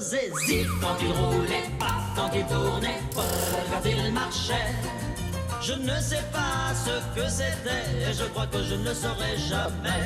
faisait zip quand il roulait, paf quand il tournait, paf quand il marchait. Je ne sais pas ce que c'était, et je crois que je ne le saurai jamais.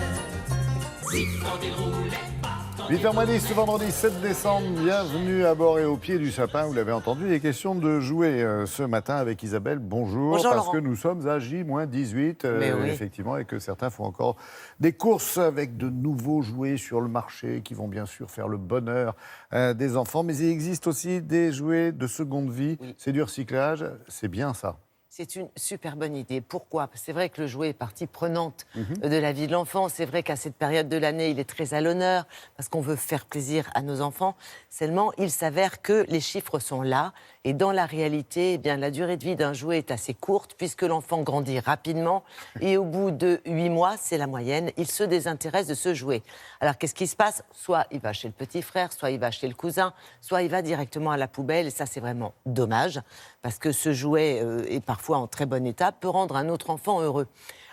Zip quand il roulait, paf quand il 8h10 ce vendredi 7 décembre, bienvenue à bord et au pied du sapin. Vous l'avez entendu, il est question de jouer ce matin avec Isabelle. Bonjour, Bonjour, parce Laurent. que nous sommes à J-18, Mais oui. effectivement, et que certains font encore des courses avec de nouveaux jouets sur le marché qui vont bien sûr faire le bonheur des enfants. Mais il existe aussi des jouets de seconde vie. Oui. C'est du recyclage, c'est bien ça. C'est une super bonne idée. Pourquoi ? Parce que c'est vrai que le jouet est partie prenante de la vie de l'enfant. C'est vrai qu'à cette période de l'année, il est très à l'honneur parce qu'on veut faire plaisir à nos enfants. Seulement, il s'avère que les chiffres sont là. Et dans la réalité, eh bien, la durée de vie d'un jouet est assez courte puisque l'enfant grandit rapidement. Et au bout de 8 mois, c'est la moyenne, il se désintéresse de ce jouet. Alors, qu'est-ce qui se passe ? Soit il va chez le petit frère, soit il va chez le cousin, soit il va directement à la poubelle. Et ça, c'est vraiment dommage parce que ce jouet est parfois en très bon état, peut rendre un autre enfant heureux.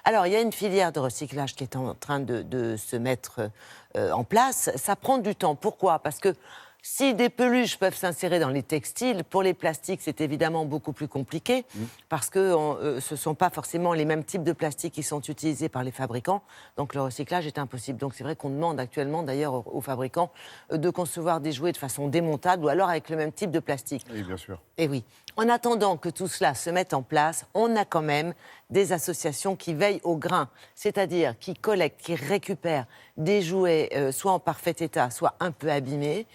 Alors, il y a une filière de recyclage qui est en train de se mettre en place. Ça prend du temps. Pourquoi ? Parce que si des peluches peuvent s'insérer dans les textiles, pour les plastiques, c'est évidemment beaucoup plus compliqué parce que ce ne sont pas forcément les mêmes types de plastiques qui sont utilisés par les fabricants. Donc, le recyclage est impossible. Donc, c'est vrai qu'on demande actuellement, d'ailleurs, aux fabricants de concevoir des jouets de façon démontable ou alors avec le même type de plastique. Oui, bien sûr. Et oui. En attendant que tout cela se mette en place, on a quand même des associations qui veillent au grain, c'est-à-dire qui collectent, qui récupèrent des jouets soit en parfait état, soit un peu abîmés,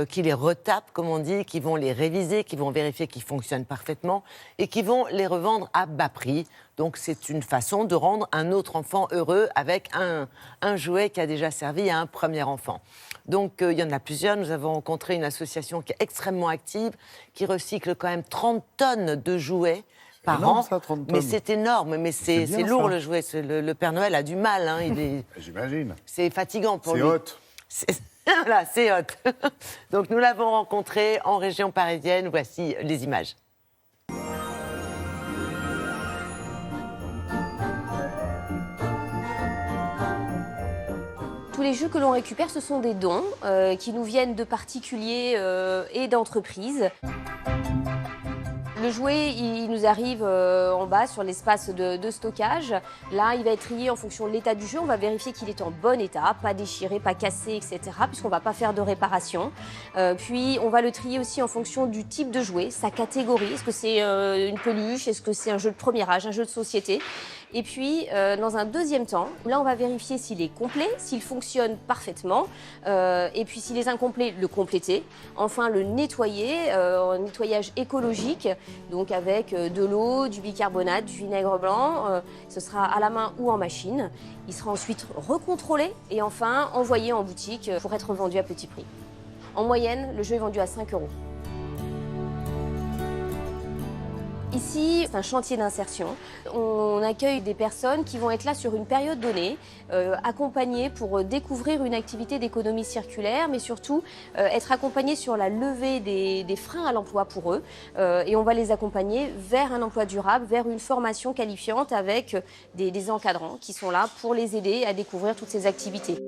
qui les retapent, comme on dit, qui vont les réviser, qui vont vérifier qu'ils fonctionnent parfaitement et qui vont les revendre à bas prix. Donc c'est une façon de rendre un autre enfant heureux avec un jouet qui a déjà servi à un premier enfant. Donc il y en a plusieurs. Nous avons rencontré une association qui est extrêmement active, qui recycle quand même 30 tonnes de jouets par énorme, an. ça, 30 mais tonnes. c'est énorme, mais c'est bien, lourd ça. le jouet. Le Père Noël a du mal. Hein, J'imagine. c'est fatigant pour C'est lui. hot. Voilà, c'est hot. Donc nous l'avons rencontré en région parisienne. Voici les images. Tous les jeux que l'on récupère, ce sont des dons qui nous viennent de particuliers et d'entreprises. Le jouet, il nous arrive en bas sur l'espace de stockage. Là, il va être trié en fonction de l'état du jeu. On va vérifier qu'il est en bon état, pas déchiré, pas cassé, etc. puisqu'on ne va pas faire de réparation. Puis, on va le trier aussi en fonction du type de jouet, sa catégorie. Est-ce que c'est une peluche? Est-ce que c'est un jeu de premier âge, un jeu de société? Et puis, dans un deuxième temps, là, on va vérifier s'il est complet, s'il fonctionne parfaitement. Et puis, s'il est incomplet, le compléter. Enfin, le nettoyer, un nettoyage écologique, donc avec de l'eau, du bicarbonate, du vinaigre blanc. Ce sera à la main ou en machine. Il sera ensuite recontrôlé et enfin envoyé en boutique pour être vendu à petit prix. En moyenne, le jeu est vendu à 5 €. Ici, c'est un chantier d'insertion. On accueille des personnes qui vont être là sur une période donnée, accompagnées pour découvrir une activité d'économie circulaire, mais surtout être accompagnées sur la levée des freins à l'emploi pour eux. Et on va les accompagner vers un emploi durable, vers une formation qualifiante avec des encadrants qui sont là pour les aider à découvrir toutes ces activités.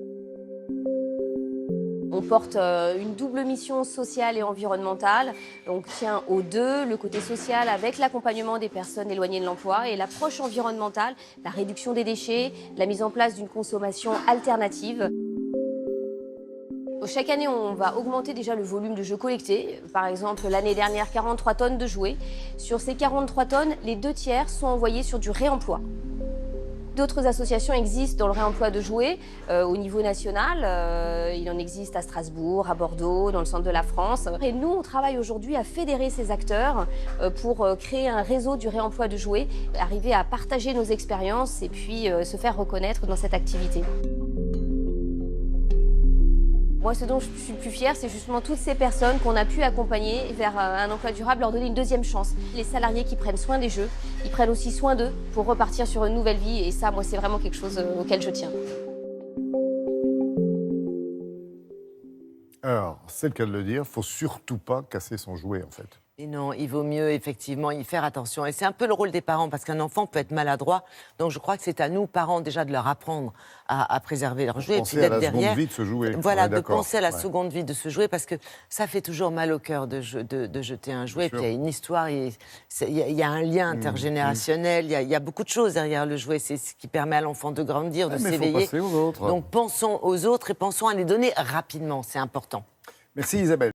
On porte une double mission sociale et environnementale. On tient aux deux, le côté social avec l'accompagnement des personnes éloignées de l'emploi et l'approche environnementale, la réduction des déchets, la mise en place d'une consommation alternative. Chaque année, on va augmenter déjà le volume de jeux collectés. Par exemple, l'année dernière, 43 tonnes de jouets. Sur ces 43 tonnes, les 2/3 sont envoyés sur du réemploi. D'autres associations existent dans le réemploi de jouets au niveau national. Il en existe à Strasbourg, à Bordeaux, dans le centre de la France. Et nous, on travaille aujourd'hui à fédérer ces acteurs pour créer un réseau du réemploi de jouets, arriver à partager nos expériences et puis se faire reconnaître dans cette activité. Moi, ce dont je suis le plus fière, c'est justement toutes ces personnes qu'on a pu accompagner vers un emploi durable, leur donner une deuxième chance. Les salariés qui prennent soin des jeux, ils prennent aussi soin d'eux pour repartir sur une nouvelle vie. Et ça, moi, c'est vraiment quelque chose auquel je tiens. Alors, c'est le cas de le dire, il ne faut surtout pas casser son jouet, en fait. Et non, il vaut mieux effectivement y faire attention. Et c'est un peu le rôle des parents, parce qu'un enfant peut être maladroit. Donc je crois que c'est à nous, parents, déjà de leur apprendre à préserver leur jouet. Penser à la seconde vie de ce jouet. Voilà, Ouais, de d'accord. penser à la Ouais. seconde vie de ce jouet, parce que ça fait toujours mal au cœur de jeter un jouet. Bien Puis il y a une histoire, il y a un lien intergénérationnel, il y a beaucoup de choses derrière le jouet. C'est ce qui permet à l'enfant de grandir, de Mais il faut s'éveiller. passer aux autres. Donc pensons aux autres et pensons à les donner rapidement, c'est important. Merci Isabelle.